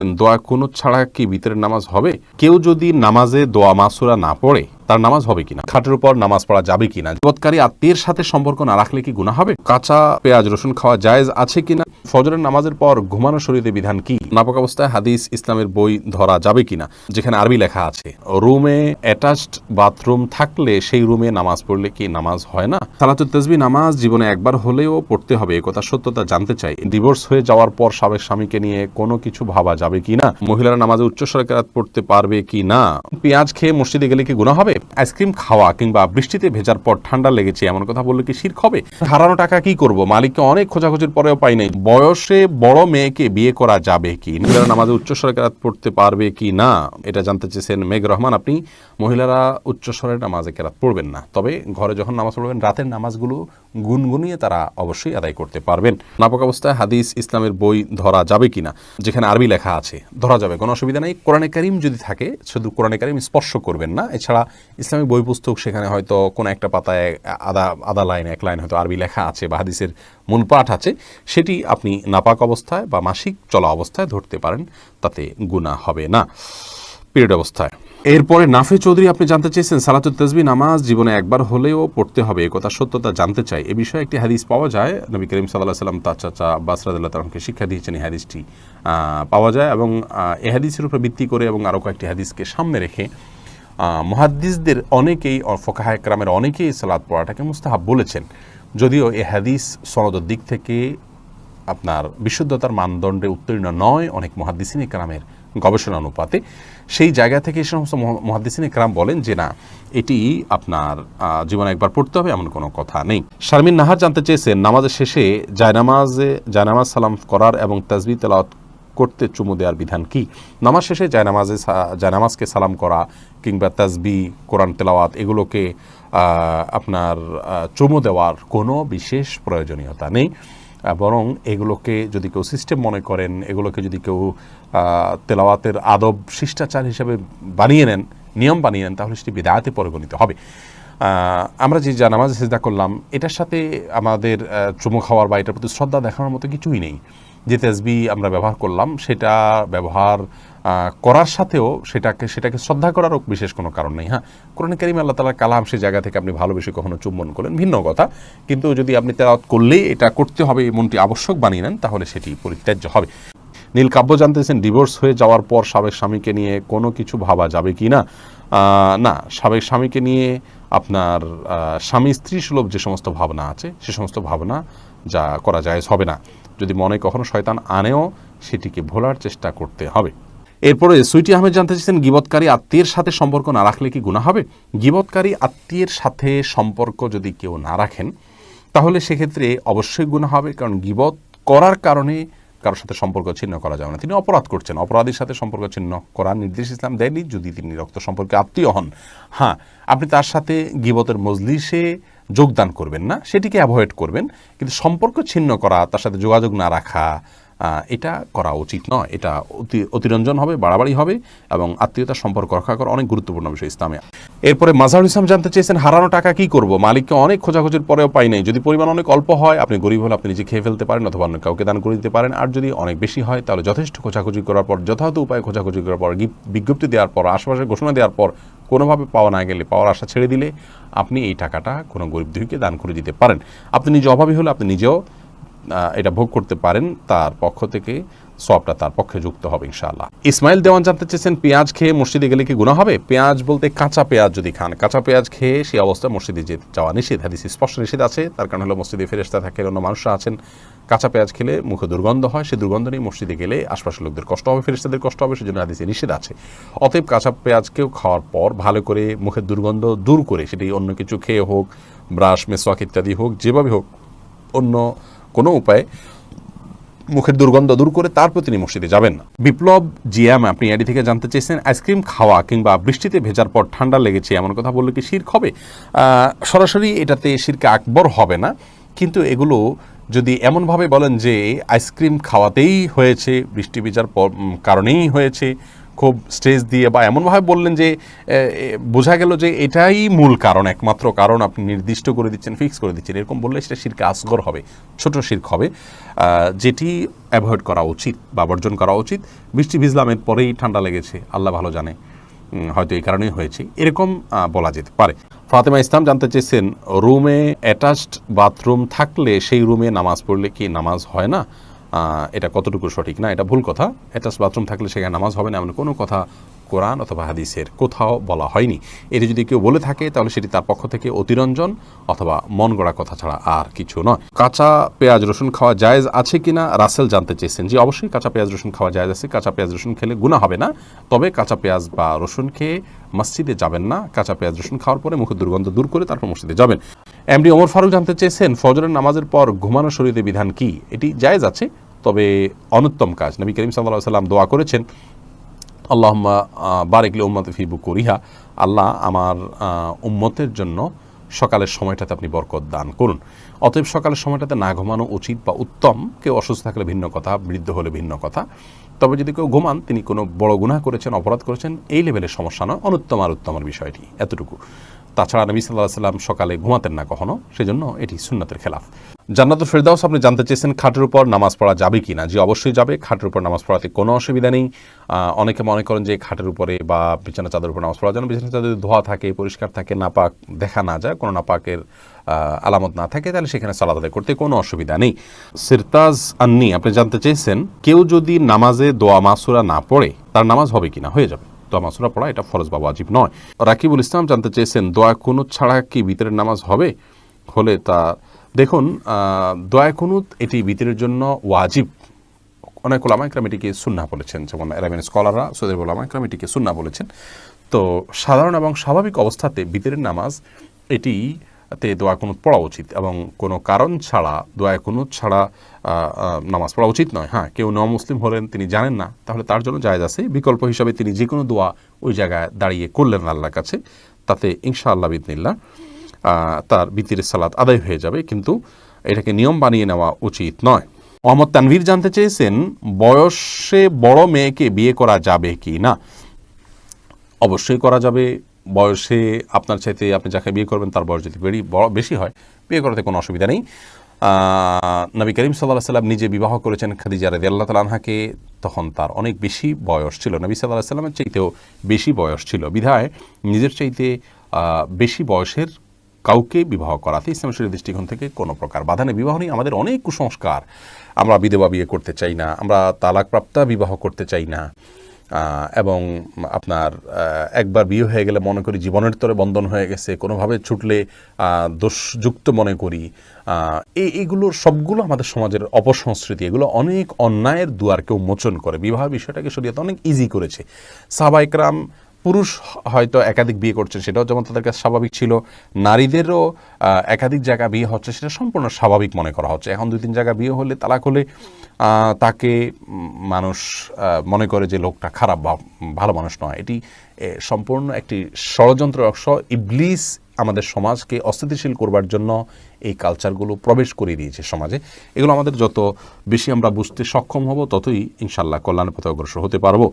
দোয়া কুনুত ছাড়া কি ভিতরের নামাজ হবে? কেউ যদি নামাজে দোয়া মাসুরা না পড়ে তার নামাজ হবে কিনা, খাটের উপর নামাজ পড়া যাবে কিনা, বিপদকারী আত্মীয়ের সাথে সম্পর্ক না রাখলে কি গুনাহ হবে, কাঁচা পেঁয়াজ রসুন খাওয়া জায়েজ আছে কিনা, ফজরের নামাজের পর ঘুমানো শরীয়তে বিধান কি, নাপাক অবস্থায় হাদিস ইসলামের বই ধরা যাবে কিনা যেখানে আরবি লেখা আছে, রুমে অ্যাটাচড বাথরুম থাকলে সেই রুমে নামাজ পড়লে কি নামাজ হয় না, সালাতুত তাসবিহ নামাজ জীবনে একবার হলেও পড়তে হবে একথা সত্যতা জানতে চাই, ডিভোর্স হয়ে যাওয়ার পর সাবেক স্বামীকে নিয়ে কোনো কিছু ভাবা যাবে কিনা, মহিলারা নামাজে উচ্চস্বরে কেরাত পড়তে পারবে কি না, পেঁয়াজ খেয়ে মসজিদে গেলে কি গুনাহ হবে, আইসক্রিম খাওয়া কিংবা বৃষ্টিতে ভেজার পর ঠান্ডা লেগেছে এমন কথা বললে কি শিরক হবে, হারানো টাকা কি করব, মালিককে অনেক খোঁজাখুঁজির পরেও পাই নাই, বয়সে বড় মেয়েকে বিয়ে করা যাবে কি, মহিলারা নামাজে উচ্চস্বরে কেরাত পড়তে পারবে কি না, এটা জানতে চেয়েছেন মেঘ রহমান। আপনি মহিলারা উচ্চস্বরে নামাজে কেরাত পড়বেন না, তবে ঘরে যখন নামাজ পড়বেন রাতের নামাজগুলো গুনগুনিয়ে তারা অবশ্যই আদায় করতে পারবেন। নাপাক অবস্থায় হাদিস ইসলামের বই ধরা যাবে কিনা যেখানে আরবি লেখা আছে ধরা যাবে, কোনো অসুবিধা নেই। কোরআনে কারীম যদি থাকে শুধু কোরআনে কারীম স্পর্শ করবেন না, এছাড়া ইসলামিক বই পুস্তক সেখানে হয়তো কোনো একটা পাতায় আধা লাইন এক লাইন হয়তো আরবি লেখা আছে বা হাদিসের মূল পাঠ আছে, সেটি আপনি নাপাক অবস্থায় বা মাসিক চলা অবস্থায় ধরতে পারেন, তাতে গুনাহ হবে না পিরিয়ড অবস্থায়। এরপরে নাফে চৌধুরী আপনি জানতে চেয়েছেন সালাতুত তাসবিহ নামাজ জীবনে একবার হলেও পড়তে হবে একথা সত্যতা জানতে চাই, এ বিষয়ে একটি হাদিস পাওয়া যায়, নবী করিম সাল্লাল্লাহু আলাইহি ওয়াসাল্লাম তার চাচা আব্বাস রাদিয়াল্লাহু তাআলাকে শিক্ষা দিয়েছেন, এই হাদিসটি পাওয়া যায় এবং এই হাদিসের উপর ভিত্তি করে এবং আরও কয়েকটি হাদিসকে সামনে রেখে মুহাদ্দিসদের অনেকেই ফুকাহা ইকরামের অনেকেই সালাত পড়াটাকে মুস্তাহাব বলেছেন, যদিও এই হাদিস সনদের দিক থেকে আপনার বিশুদ্ধতার মানদণ্ডে উত্তীর্ণ নয় অনেক মুহাদ্দিসিন ইকরামের গবেষণা অনুপাতে, সেই জায়গা থেকে এই সমস্ত মুহাদ্দিসিন ইকরাম বলেন যে না, এটি আপনার জীবনে একবার পড়তে হবে এমন কোনো কথা নেই। শারমিন নাহার জানতে চেয়েছেন নামাজের শেষে জায়নামাজ সালাম করার এবং তাসবিহ তেলাওয়াত করতে চুমু দেওয়ার বিধান কি, নামাজ শেষে জায়নামাজকে সালাম করা কিংবা তাসবিহ কোরআন তেলাওয়াত এগুলোকে আপনার চুমু দেওয়ার কোনো বিশেষ প্রয়োজনীয়তা নেই, বরং এগুলোকে যদি কেউ সিস্টেম মনে করেন, এগুলোকে যদি কেউ তেলাওয়াতের আদব শিষ্টাচার হিসেবে বানিয়ে নেন, নিয়ম বানিয়ে নেন, তাহলে সেটি বিদআতে পরিগণিত হবে। আমরা যে নামাজে সিজদা করলাম এটার সাথে আমাদের চুমু খাওয়ার বা এটার প্রতি শ্রদ্ধা দেখানোর মতো কিছুই নেই। যে তাসবিহ আমরা ব্যবহার করলাম সেটা ব্যবহার করার সাথেও সেটাকে শ্রদ্ধা করারও বিশেষ কোনো কারণ নেই। হ্যাঁ, কোরআন কারীমে আল্লাহ তাআলার কালাম, সেই জায়গা থেকে আপনি ভালোবেসে কখনো চুম্বন করলেন ভিন্ন কথা, কিন্তু যদি আপনি তেলাওয়াত করলেই এটা করতে হবে এমনটি আবশ্যক বানিয়ে নেন তাহলে সেটি পরিত্যাজ্য হবে। নীল কাব্য জানতেছেন ডিভোর্স হয়ে যাওয়ার পর সাবেক স্বামীকে নিয়ে কোনো কিছু ভাবা যাবে কি না, না, সাবেক স্বামীকে নিয়ে আপনার স্বামী স্ত্রী সুলভ যে সমস্ত ভাবনা আছে সে সমস্ত ভাবনা যা করা জায়েজ হবে না, যদি মনে কখনো শয়তান আনেও সেটিকে ভোলার চেষ্টা করতে হবে। এরপরে সুইটি আহমেদ জানতে চেয়েছেন গীবতকারী আত্মীয়ের সাথে সম্পর্ক না রাখলে কি গুনাহ হবে, গীবতকারী আত্মীয়ের সাথে সম্পর্ক যদি কেউ না রাখেন তাহলে সেক্ষেত্রে অবশ্যই গুনাহ হবে, কারণ গীবত করার কারণে কারোর সাথে সম্পর্ক ছিন্ন করা যাবে না, তিনি অপরাধ করছেন, অপরাধীর সাথে সম্পর্ক ছিন্ন করার নির্দেশ ইসলাম দেয়নি যদি তিনি রক্ত সম্পর্কে আত্মীয় হন। হ্যাঁ, আপনি তার সাথে গীবতের মজলিসে যোগদান করবেন না, সেটিকে অ্যাভয়েড করবেন, কিন্তু সম্পর্ক ছিন্ন করা, তার সাথে যোগাযোগ না রাখা, এটা করা উচিত নয়, এটা অতিরঞ্জন হবে, বাড়াবাড়ি হবে এবং আত্মীয়তার সম্পর্ক রক্ষা করা অনেক গুরুত্বপূর্ণ বিষয় ইসলামে। এরপরে মাজাহুল ইসলাম জানতে চেয়েছেন হারানো টাকা কি করব, মালিককে অনেক খোঁজাখুঁজির পরেও পাই নাই, যদি পরিমাণ অনেক অল্প হয় আপনি গরিব হলে আপনি নিজে খেয়ে ফেলতে পারেন অথবা অন্য কাউকে দান করে দিতে পারেন, আর যদি অনেক বেশি হয় তাহলে যথেষ্ট খোঁজাখুঁজি করার পর, যথাযথ উপায়ে খোঁজাখুঁজি করার পর, বিজ্ঞপ্তি দেওয়ার পর, আশেপাশে ঘোষণা দেওয়ার পর কোনোভাবে পাওয়া না গেলে পাওয়ার আশা ছেড়ে দিলে আপনি এই টাকাটা কোনো গরিব দুঃখীকে দান করে দিতে পারেন। আপনি নিজে অভাবী হলে আপনি নিজেও এটা ভোগ করতে পারেন, তার পক্ষ থেকে সওয়াবটা তার পক্ষে যুক্ত হবে ইনশাআল্লাহ। ইসমাইল দেওয়ান জানতে চেয়েছেন পেঁয়াজ খেয়ে মসজিদে গেলে কি গুনাহ হবে, পেঁয়াজ বলতে কাঁচা পেঁয়াজ যদি খান, কাঁচা পেঁয়াজ খেয়ে সেই অবস্থায় মসজিদে যাওয়া নিষেধ, হাদিসে স্পষ্ট নিষেধ আছে, তার কারণ হলো মসজিদে ফেরেশতা থাকে, অন্য মানুষরা আছেন, কাঁচা পেঁয়াজ খেলে মুখে দুর্গন্ধ হয়, সেই দুর্গন্ধ নিয়ে মসজিদে গেলে আশপাশের লোকদের কষ্ট হবে, ফেরেশতাদের কষ্ট হবে, সেজন্য হাদিসে নিষেধ আছে। অতএব কাঁচা পেঁয়াজকেও খাওয়ার পর ভালো করে মুখের দুর্গন্ধ দূর করে, সেটি অন্য কিছু খেয়ে হোক, ব্রাশ মেসওয়াক ইত্যাদি হোক, যেভাবে হোক অন্য কোনো উপায়ে মুখের দুর্গন্ধ দূর করে তারপর তিনি মসজিদে যাবেন না। বিপ্লব জিয়াম আপনি এডি থেকে জানতে চেয়েছেন আইসক্রিম খাওয়া কিংবা বৃষ্টিতে ভেজার পর ঠান্ডা লেগেছে এমন কথা বললে কি শিরক হবে, সরাসরি এটাতে শিরকে আকবর হবে না, কিন্তু এগুলো যদি এমনভাবে বলেন যে আইসক্রিম খাওয়াতেই হয়েছে, বৃষ্টি ভেজার কারণেই হয়েছে, খুব স্ট্রেস দিয়ে বা এমনভাবে বললেন যে বোঝা গেল যে এটাই মূল কারণ, একমাত্র কারণ আপনি নির্দিষ্ট করে দিচ্ছেন, ফিক্স করে দিচ্ছেন, এরকম বললে সেটা শিরকে আসগর হবে, ছোট শিরক হবে, যেটি অ্যাভয়েড করা উচিত বা বর্জন করা উচিত। বৃষ্টি ভিজলামের পরেই ঠান্ডা লেগেছে, আল্লাহ ভালো জানে, হয়তো এই কারণেই হয়েছে, এরকম বলা যেতে পারে। ফাতেমা ইসলাম জানতে চেয়েছেন, রুমে অ্যাটাচড বাথরুম থাকলে সেই রুমে নামাজ পড়লে কি নামাজ হয় না? এটা কতটুকু সঠিক? না, এটা ভুল কথা। অ্যাটাচ বাথরুম থাকলে সেখানে নামাজ হবে না এমন কোনো কথা কোরআন অথবা হাদিসের কোথাও বলা হয়নি। এটি যদি কেউ বলে থাকে তাহলে সেটি তার পক্ষ থেকে অতিরঞ্জন অথবা মন গড়া কথা ছাড়া আর কিছু নয়। কাঁচা পেঁয়াজ রসুন খাওয়া জায়েজ আছে কিনা রাসেল জানতে চেয়েছেন। জি, অবশ্যই কাঁচা পেঁয়াজ রসুন খাওয়া জায়েজ আছে। কাঁচা পেঁয়াজ রসুন খেলে গুনাহ হবে না, তবে কাঁচা পেঁয়াজ বা রসুন খেয়ে মসজিদে যাবেন না। কাঁচা পেঁয়াজ রসুন খাওয়ার পরে মুখের দুর্গন্ধ দূর করে তারপর মসজিদে যাবেন। এমডি ওমর ফারুক জানতে চেয়েছেন, ফজরের নামাজের পর ঘুমানো শরীয়তে বিধান কি? এটি জায়েজ আছে, তবে অনুত্তম কাজ। নবী করিম সাল্লাল্লাহু আলাইহি ওয়াসাল্লাম দোয়া করেছেন, আল্লাহুম্মা বারিক লি উম্মতি ফি বুকুরিহা, আল্লাহ আমার উম্মতের জন্য সকালের সময়টাতে আপনি বরকত দান করুন। অতএব সকালের সময়টাতে না ঘুমানো উচিত বা উত্তম। কেউ অসুস্থ থাকলে ভিন্ন কথা, বৃদ্ধ হলে ভিন্ন কথা, তবে যদি কেউ ঘুমান তিনি কোনো বড় গুনাহ করেছেন, অপরাধ করেছেন, এই লেভেলের সমস্যা নয়, অনুত্তম আর উত্তমের বিষয়টি এতটুকু। তাছাড়া নবী সাল্লাল্লাহু আলাইহি ওয়াসাল্লাম সকালে ঘুমাতেন না কখনো, সেজন্য এটি সুন্নাতের খেলাফ। জান্নাতুল ফেরদাউস আপনি জানতে চেয়েছেন, খাটের উপর নামাজ পড়া যাবে কি না? জি, অবশ্যই যাবে। খাটের উপর নামাজ পড়াতে কোনো অসুবিধা নেই। অনেকে মনে করেন যে খাটের উপরে বা বিছানা চাদরের উপর নামাজ পড়ার জন্য, বিছানা চাদর ধোয়া থাকে, পরিষ্কার থাকে, নাপাক দেখা না যায়, কোনো নাপাকের আলামত না থাকে, তাহলে সেখানে সালাত আদায় করতে কোনো অসুবিধা নেই। সিরতাজ আন্নি আপনি জানতে চেয়েছেন, কেউ যদি নামাজে দোয়া মাসুরা না পড়ে তার নামাজ হবে কিনা? হয়ে যাবে। দোয়া মাসুরা পড়া এটা ফরজ বা ওয়াজিব নয়। রাকিবুল ইসলাম জানতে চেয়েছেন, দোয়া কুনুত ছাড়া কি ভিতরের নামাজ হবে? হলে তা দেখুন, দোয়া কুনুত এটি ভিতরের জন্য ওয়াজিব। অনেক ওলামা ইকরাম এটিকে সুন্নাহ বলেছেন, যেমন আরবিয়ান স্কলাররা, সৌদি আরবের ওলামা ইকরাম এটিকে সুন্নাহ বলেছেন। তো সাধারণ এবং স্বাভাবিক অবস্থাতে ভিতরের নামাজ এটিতে দোয়া কুনুত পড়া উচিত, এবং কোনো কারণ ছাড়া দোয়া কুনুত ছাড়া নামাজ পড়া উচিত নয়। হ্যাঁ, কেউ নন মুসলিম হলেন, তিনি জানেন না, তাহলে তার জন্য জায়েজ আছে। বিকল্প হিসাবে তিনি যে কোনো দোয়া ওই জায়গায় দাঁড়িয়ে করলেন আল্লাহর কাছে, তাতে ইনশাআল্লাহ বিদনিল্লাহ তার ভিতরের সালাত আদায় হয়ে যাবে, কিন্তু এটাকে নিয়ম বানিয়ে নেওয়া উচিত নয়। মোহাম্মদ তানভীর জানতে চেয়েছেন, বয়সে বড় মেয়েকে বিয়ে করা যাবে কি না? অবশ্যই করা যাবে। বয়সে আপনার চাইতে আপনি যাকে বিয়ে করবেন তার বয়স যদি বেশি হয়, বিয়ে করাতে কোনো অসুবিধা নেই। নবী করিম সাল্লাল্লাহু আলাইহি ওয়াসাল্লাম নিজে বিবাহ করেছেন খাদিজা রাদিয়াল্লাহু তাআলা আনহাকে, তখন তার অনেক বেশি বয়স ছিল, নবী সাল্লাল্লাহু আলাইহি ওয়াসাল্লামের চাইতেও বেশি বয়স ছিল, বিধায় নিজের চাইতে বেশি বয়সের কাউকে বিবাহ করাতে ইসলাম শরীয়তের দৃষ্টিকোণ থেকে কোনো প্রকার বাধা নেই। বিবাহ নিয়ে আমাদের অনেক কুসংস্কার, আমরা বিধবা বিয়ে করতে চাই না, আমরা তালাকপ্রাপ্তা বিবাহ করতে চাই না, এবং আপনার একবার বিয়ে হয়ে গেলে মনে করি জীবনের তরে বন্ধন হয়ে গেছে, কোনোভাবে ছুটলে দোষযুক্ত মনে করি। এইগুলোর সবগুলো আমাদের সমাজের অপসংস্কৃতি, এগুলো অনেক অন্যায়ের দুয়ারকে উন্মোচন করে। বিবাহ বিষয়টাকে শরীয়ত অনেক ইজি করেছে। সাহাবা ইকরাম পুরুষ হয়তো একাধিক বিয়ে করছেন, সেটাও যেমন তাদের কাছে স্বাভাবিক ছিল, নারীদেরও একাধিক জায়গা বিয়ে হচ্ছে, সেটা সম্পূর্ণ স্বাভাবিক মনে করা হচ্ছে। এখন 2-3 জায়গা বিয়ে হলে, তালাক হলে তাকে মানুষ মনে করে যে লোকটা খারাপ বা ভালো মানুষ নয়। এটি সম্পূর্ণ একটি ষড়যন্ত্র অংশ। ইবলিস আমাদের সমাজকে অস্থিতিশীল করবার জন্য এই কালচারগুলো প্রবেশ করে দিয়েছে সমাজে। এগুলো আমাদের যত বেশি আমরা বুঝতে সক্ষম হব, ততই ইনশাআল্লাহ কল্যাণের পথে অগ্রসর হতে পারবো।